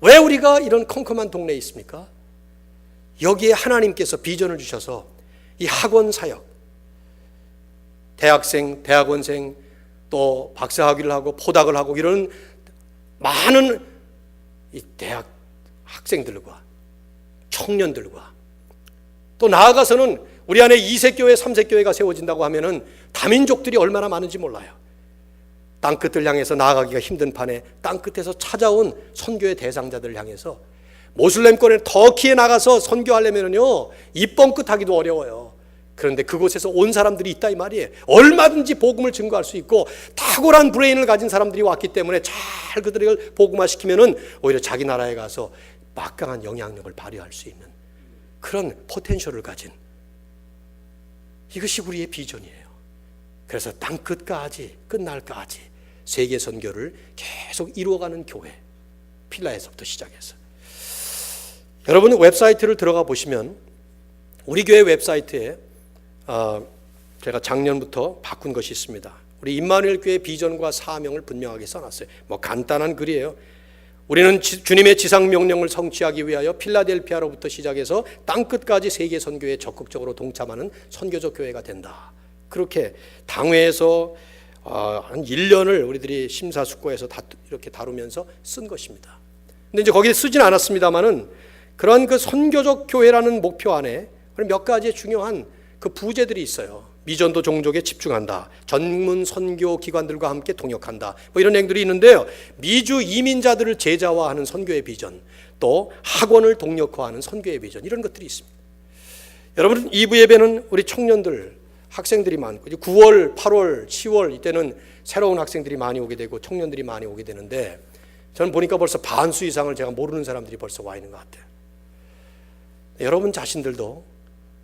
왜 우리가 이런 컴컴한 동네에 있습니까? 여기에 하나님께서 비전을 주셔서 이 학원 사역, 대학생, 대학원생, 또 박사학위를 하고 포닥을 하고 이런 많은 이 대학 학생들과 청년들과 또 나아가서는 우리 안에 2세 교회, 3세 교회가 세워진다고 하면은 다민족들이 얼마나 많은지 몰라요. 땅끝을 향해서 나아가기가 힘든 판에 땅끝에서 찾아온 선교의 대상자들을 향해서 모슬렘권에 터키에 나가서 선교하려면요 입번 끝하기도 어려워요. 그런데 그곳에서 온 사람들이 있다 이 말이에요. 얼마든지 복음을 증거할 수 있고 탁월한 브레인을 가진 사람들이 왔기 때문에 잘 그들을 복음화시키면은 오히려 자기 나라에 가서 막강한 영향력을 발휘할 수 있는 그런 포텐셜을 가진, 이것이 우리의 비전이에요. 그래서 땅끝까지 끝날까지 세계 선교를 계속 이루어가는 교회, 필라에서부터 시작해서 여러분 웹사이트를 들어가 보시면 우리 교회 웹사이트에 제가 작년부터 바꾼 것이 있습니다. 우리 임마누엘 교회 비전과 사명을 분명하게 써놨어요. 간단한 글이에요. 우리는 주님의 지상 명령을 성취하기 위하여 필라델피아로부터 시작해서 땅끝까지 세계 선교에 적극적으로 동참하는 선교적 교회가 된다. 그렇게 당회에서 한 1년을 우리들이 심사숙고해서 이렇게 다루면서 쓴 것입니다. 근데 이제 거기에 쓰진 않았습니다만은 그런 그 선교적 교회라는 목표 안에 몇 가지의 중요한 그 부제들이 있어요. 미전도 종족에 집중한다. 전문 선교 기관들과 함께 동역한다. 이런 내용들이 있는데요. 미주 이민자들을 제자화하는 선교의 비전, 또 학원을 동력화하는 선교의 비전, 이런 것들이 있습니다. 여러분 2부 예배는 우리 청년들, 학생들이 많고 9월, 8월, 10월 이때는 새로운 학생들이 많이 오게 되고 청년들이 많이 오게 되는데 저는 보니까 벌써 반수 이상을 제가 모르는 사람들이 벌써 와 있는 것 같아요. 여러분 자신들도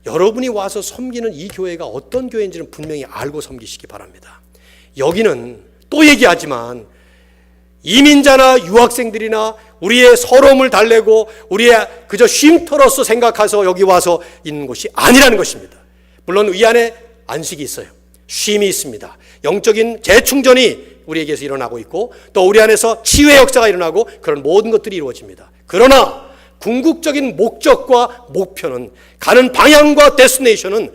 여러분이 와서 섬기는 이 교회가 어떤 교회인지는 분명히 알고 섬기시기 바랍니다. 여기는 또 얘기하지만 이민자나 유학생들이나 우리의 서러움을 달래고 우리의 그저 쉼터로서 생각해서 여기 와서 있는 곳이 아니라는 것입니다. 물론 이 안에 안식이 있어요. 쉼이 있습니다. 영적인 재충전이 우리에게서 일어나고 있고 또 우리 안에서 치유의 역사가 일어나고 그런 모든 것들이 이루어집니다. 그러나 궁극적인 목적과 목표는, 가는 방향과 데스티네이션은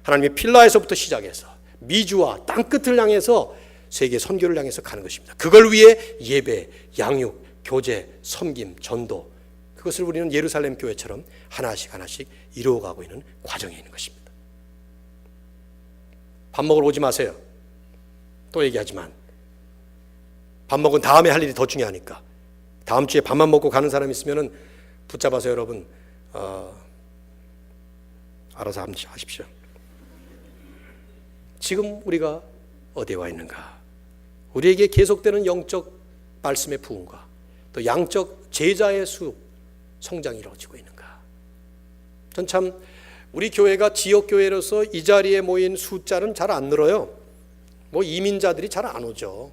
하나님의 필라에서부터 시작해서 미주와 땅끝을 향해서 세계 선교를 향해서 가는 것입니다. 그걸 위해 예배, 양육, 교제, 섬김, 전도, 그것을 우리는 예루살렘 교회처럼 하나씩 하나씩 이루어가고 있는 과정에 있는 것입니다. 밥 먹으러 오지 마세요. 또 얘기하지만 밥 먹은 다음에 할 일이 더 중요하니까 다음 주에 밥만 먹고 가는 사람이 있으면 붙잡아서 여러분 알아서 하십시오. 지금 우리가 어디에 와 있는가? 우리에게 계속되는 영적 말씀의 부흥과 또 양적 제자의 수 성장이 이루어지고 있는가? 전 참 우리 교회가 지역교회로서 이 자리에 모인 숫자는 잘 안 늘어요. 이민자들이 잘 안 오죠.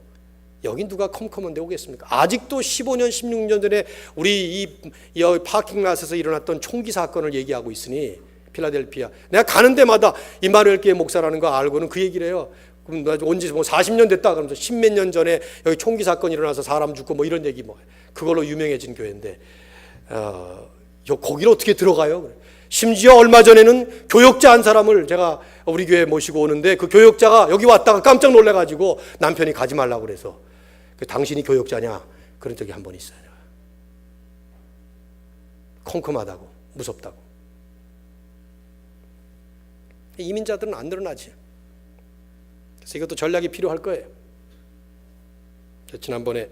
여긴 누가 컴컴한데 오겠습니까? 아직도 15년, 16년 전에 우리 이 파킹랏에서 일어났던 총기 사건을 얘기하고 있으니 필라델피아. 내가 가는 데마다 임마누엘 교회 목사라는 거 알고는 그 얘기를 해요. 그럼 나 온지 40년 됐다 그러면서 10몇 년 전에 여기 총기 사건이 일어나서 사람 죽고 이런 얘기 그걸로 유명해진 교회인데 거기를 어떻게 들어가요? 심지어 얼마 전에는 교역자 한 사람을 제가 우리 교회에 모시고 오는데 그 교역자가 여기 왔다가 깜짝 놀래가지고 남편이 가지 말라고 그래서 당신이 교역자냐? 그런 적이 한 번 있어요. 컴컴하다고, 무섭다고. 이민자들은 안 늘어나지. 그래서 이것도 전략이 필요할 거예요. 지난번에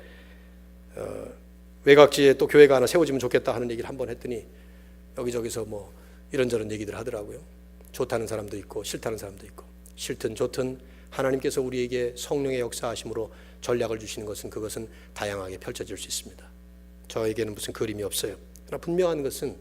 외곽지에 또 교회가 하나 세워지면 좋겠다 하는 얘기를 한번 했더니 여기저기서 뭐 이런저런 얘기들 하더라고요. 좋다는 사람도 있고 싫다는 사람도 있고. 싫든 좋든 하나님께서 우리에게 성령의 역사하심으로 전략을 주시는 것은 그것은 다양하게 펼쳐질 수 있습니다. 저에게는 무슨 그림이 없어요. 그러나 분명한 것은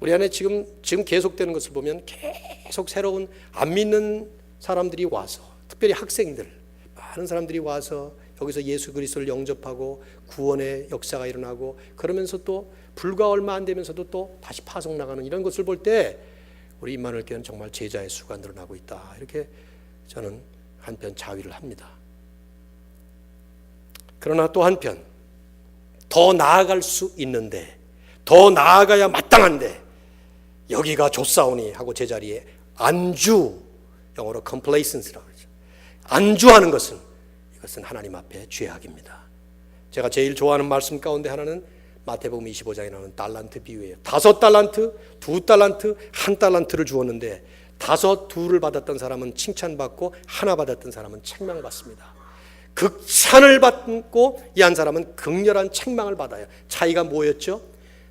우리 안에 지금 계속되는 것을 보면 계속 새로운 안 믿는 사람들이 와서, 특별히 학생들, 많은 사람들이 와서 여기서 예수 그리스도를 영접하고 구원의 역사가 일어나고, 그러면서 또 불과 얼마 안 되면서도 또 다시 파송 나가는 이런 것을 볼 때 우리 임마누엘 교회는 정말 제자의 수가 늘어나고 있다, 이렇게 저는 한편 자위를 합니다. 그러나 또 한편 더 나아갈 수 있는데, 더 나아가야 마땅한데 여기가 좋사오니 하고 제자리에 안주, 영어로 complacency라고 그러죠. 안주하는 것은, 이것은 하나님 앞에 죄악입니다. 제가 제일 좋아하는 말씀 가운데 하나는 마태복음 25장에 나오는 달란트 비유예요. 5달란트, 2달란트, 1달란트를 주었는데 5, 2를 받았던 사람은 칭찬받고 1 받았던 사람은 책망받습니다. 극찬을 받고 이 한 사람은 극렬한 책망을 받아요. 차이가 뭐였죠?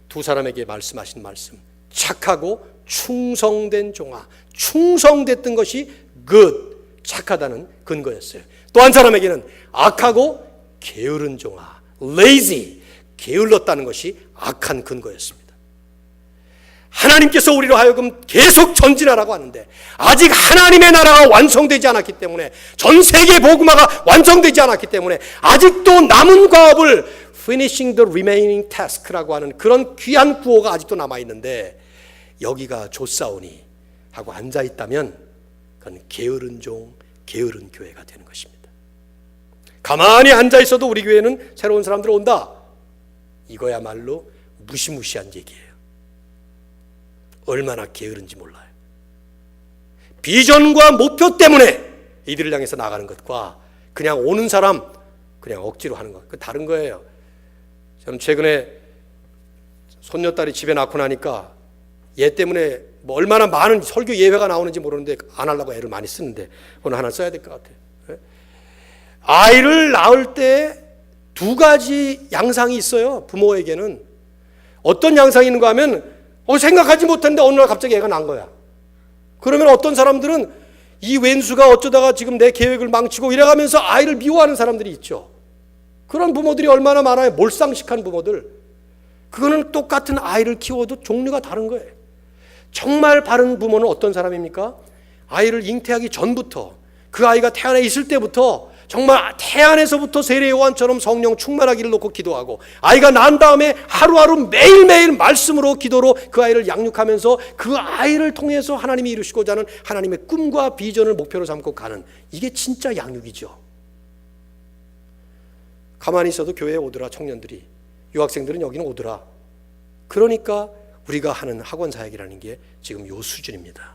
두 사람에게 말씀하신 말씀, 착하고 충성된 종아, 충성됐던 것이 good, 착하다는 근거였어요. 또 한 사람에게는 악하고 게으른 종아, lazy, 게을렀다는 것이 악한 근거였습니다. 하나님께서 우리로 하여금 계속 전진하라고 하는데 아직 하나님의 나라가 완성되지 않았기 때문에, 전 세계 복음화가 완성되지 않았기 때문에 아직도 남은 과업을 finishing the remaining task라고 하는 그런 귀한 구호가 아직도 남아있는데, 여기가 좋사오니 하고 앉아있다면 그건 게으른 종, 게으른 교회가 되는 것입니다. 가만히 앉아있어도 우리 교회는 새로운 사람들 온다, 이거야말로 무시무시한 얘기예요. 얼마나 게으른지 몰라요. 비전과 목표 때문에 이들을 향해서 나가는 것과 그냥 오는 사람 그냥 억지로 하는 것, 그 다른 거예요. 저는 최근에 손녀딸이 집에 낳고 나니까 얘 때문에 뭐 얼마나 많은 설교 예회가 나오는지 모르는데 안 하려고 애를 많이 쓰는데 오늘 하나 써야 될 것 같아요. 아이를 낳을 때 2가지 양상이 있어요. 부모에게는 어떤 양상이 있는가 하면 생각하지 못했는데 어느 날 갑자기 애가 난 거야. 그러면 어떤 사람들은 이 왼수가 어쩌다가 지금 내 계획을 망치고 이래가면서 아이를 미워하는 사람들이 있죠. 그런 부모들이 얼마나 많아요. 몰상식한 부모들. 그거는 똑같은 아이를 키워도 종류가 다른 거예요. 정말 바른 부모는 어떤 사람입니까? 아이를 잉태하기 전부터, 그 아이가 태안에 있을 때부터 정말 태안에서부터 세례 요한처럼 성령 충만하기를 놓고 기도하고, 아이가 난 다음에 하루하루 매일매일 말씀으로 기도로 그 아이를 양육하면서 그 아이를 통해서 하나님이 이루시고자 하는 하나님의 꿈과 비전을 목표로 삼고 가는, 이게 진짜 양육이죠. 가만히 있어도 교회에 오더라. 청년들이, 유학생들은 여기는 오더라. 그러니까 우리가 하는 학원 사역이라는 게 지금 요 수준입니다.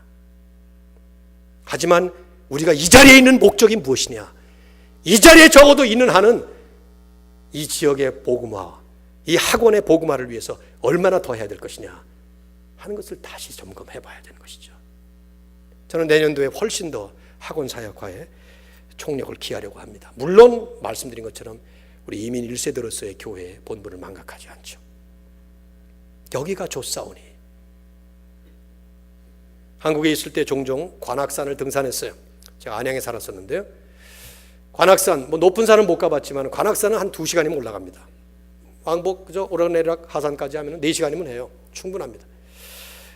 하지만 우리가 이 자리에 있는 목적이 무엇이냐, 이 자리에 적어도 있는 한은 이 지역의 복음화, 이 학원의 복음화를 위해서 얼마나 더 해야 될 것이냐 하는 것을 다시 점검해 봐야 되는 것이죠. 저는 내년도에 훨씬 더 학원 사역화에 총력을 기하려고 합니다. 물론 말씀드린 것처럼 우리 이민 1세대로서의 교회의 본분을 망각하지 않죠. 여기가 좋사오니. 한국에 있을 때 종종 관악산을 등산했어요. 제가 안양에 살았었는데요. 관악산, 높은 산은 못 가봤지만 관악산은 한 2시간이면 올라갑니다. 왕복 그저 오르내락 하산까지 하면 4시간이면 해요. 충분합니다.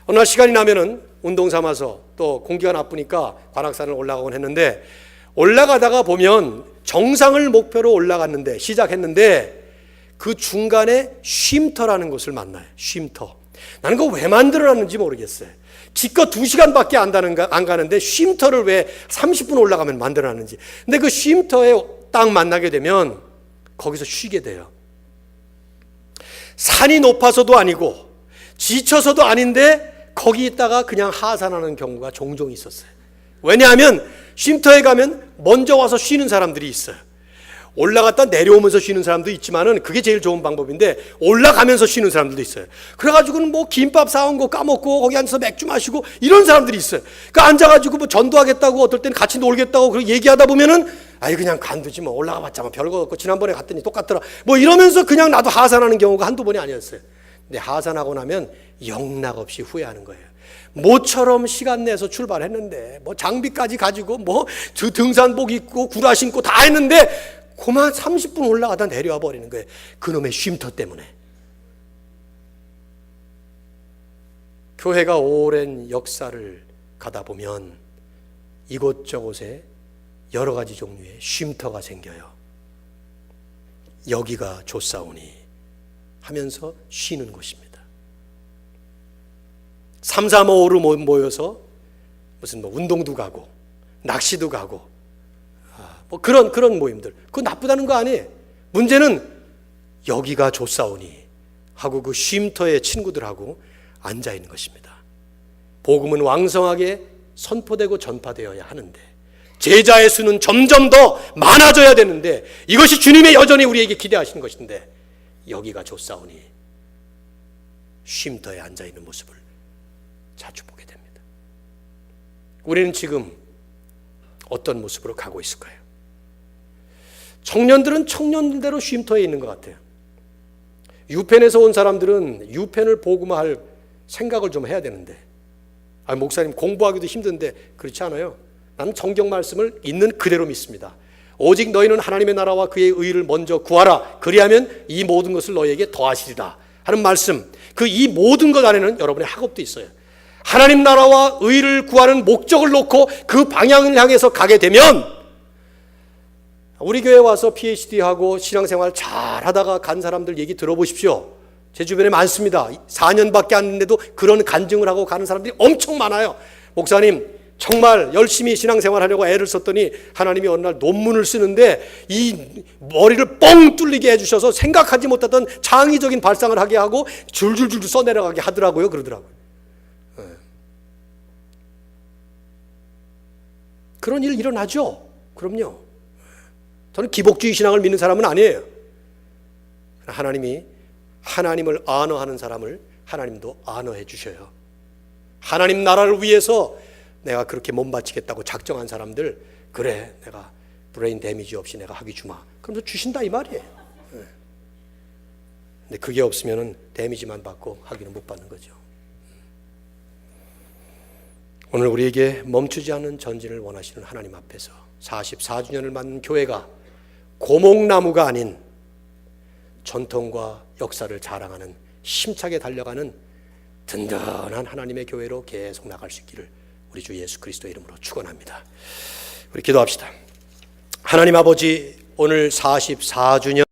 어느 날 시간이 나면은 운동 삼아서, 또 공기가 나쁘니까 관악산을 올라가곤 했는데, 올라가다가 보면 정상을 목표로 올라갔는데, 시작했는데 그 중간에 쉼터라는 곳을 만나요. 쉼터. 나는 그거 왜 만들어놨는지 모르겠어요. 지껏 2시간밖에 안 가는데 쉼터를 왜 30분 올라가면 만들어놨는지. 근데 그 쉼터에 딱 만나게 되면 거기서 쉬게 돼요. 산이 높아서도 아니고 지쳐서도 아닌데 거기 있다가 그냥 하산하는 경우가 종종 있었어요. 왜냐하면 쉼터에 가면 먼저 와서 쉬는 사람들이 있어요. 올라갔다 내려오면서 쉬는 사람도 있지만은 그게 제일 좋은 방법인데 올라가면서 쉬는 사람들도 있어요. 그래가지고는 뭐 김밥 사온 거 까먹고 거기 앉아서 맥주 마시고 이런 사람들이 있어요. 그러니까 앉아가지고 뭐 전도하겠다고 어떨 때는 같이 놀겠다고 그렇게 얘기하다 보면은 아이 그냥 간두지 뭐 올라가봤자 뭐 별거 없고 지난번에 갔더니 똑같더라 뭐 이러면서 그냥 나도 하산하는 경우가 한두 번이 아니었어요. 근데 하산하고 나면 영락없이 후회하는 거예요. 모처럼 시간 내서 출발했는데 뭐 장비까지 가지고 뭐 등산복 입고 구라 신고 다 했는데 그만 30분 올라가다 내려와 버리는 거예요. 그놈의 쉼터 때문에. 교회가 오랜 역사를 가다 보면 이곳저곳에 여러 가지 종류의 쉼터가 생겨요. 여기가 좋사오니 하면서 쉬는 곳입니다. 3, 4, 5로 모여서 무슨 뭐 운동도 가고 낚시도 가고 뭐 그런 모임들 그거 나쁘다는 거 아니에요. 문제는 여기가 좋사오니 하고 그 쉼터의 친구들하고 앉아 있는 것입니다. 복음은 왕성하게 선포되고 전파되어야 하는데 제자의 수는 점점 더 많아져야 되는데 이것이 주님의 여전히 우리에게 기대하시는 것인데 여기가 좋사오니 쉼터에 앉아 있는 모습을 자주 보게 됩니다. 우리는 지금 어떤 모습으로 가고 있을까요? 청년들은 청년들대로 쉼터에 있는 것 같아요. 유펜에서 온 사람들은 유펜을 복음화할 생각을 좀 해야 되는데 목사님 공부하기도 힘든데 그렇지 않아요. 나는 성경 말씀을 있는 그대로 믿습니다. 오직 너희는 하나님의 나라와 그의 의를 먼저 구하라. 그리하면 이 모든 것을 너희에게 더하시리라 하는 말씀. 그 이 모든 것 안에는 여러분의 학업도 있어요. 하나님 나라와 의를 구하는 목적을 놓고 그 방향을 향해서 가게 되면 우리 교회 와서 PhD하고 신앙생활 잘하다가 간 사람들 얘기 들어보십시오. 제 주변에 많습니다. 4년밖에 안 됐는데도 그런 간증을 하고 가는 사람들이 엄청 많아요. 목사님 정말 열심히 신앙생활 하려고 애를 썼더니 하나님이 어느 날 논문을 쓰는데 이 머리를 뻥 뚫리게 해주셔서 생각하지 못했던 창의적인 발상을 하게 하고 줄줄줄 써내려가게 하더라고요. 그러더라고요. 그런 일 일어나죠. 그럼요. 저는 기복주의 신앙을 믿는 사람은 아니에요. 하나님이 하나님을 안어하는 사람을 하나님도 안어해 주셔요. 하나님 나라를 위해서 내가 그렇게 몸 바치겠다고 작정한 사람들 그래 내가 브레인 데미지 없이 내가 학위 주마. 그러면서 주신다 이 말이에요. 근데 그게 없으면 데미지만 받고 학위는 못 받는 거죠. 오늘 우리에게 멈추지 않는 전진을 원하시는 하나님 앞에서 44주년을 맞는 교회가 고목나무가 아닌 전통과 역사를 자랑하는 힘차게 달려가는 든든한 하나님의 교회로 계속 나갈 수 있기를 우리 주 예수 그리스도의 이름으로 축원합니다. 우리 기도합시다. 하나님 아버지 오늘 44주년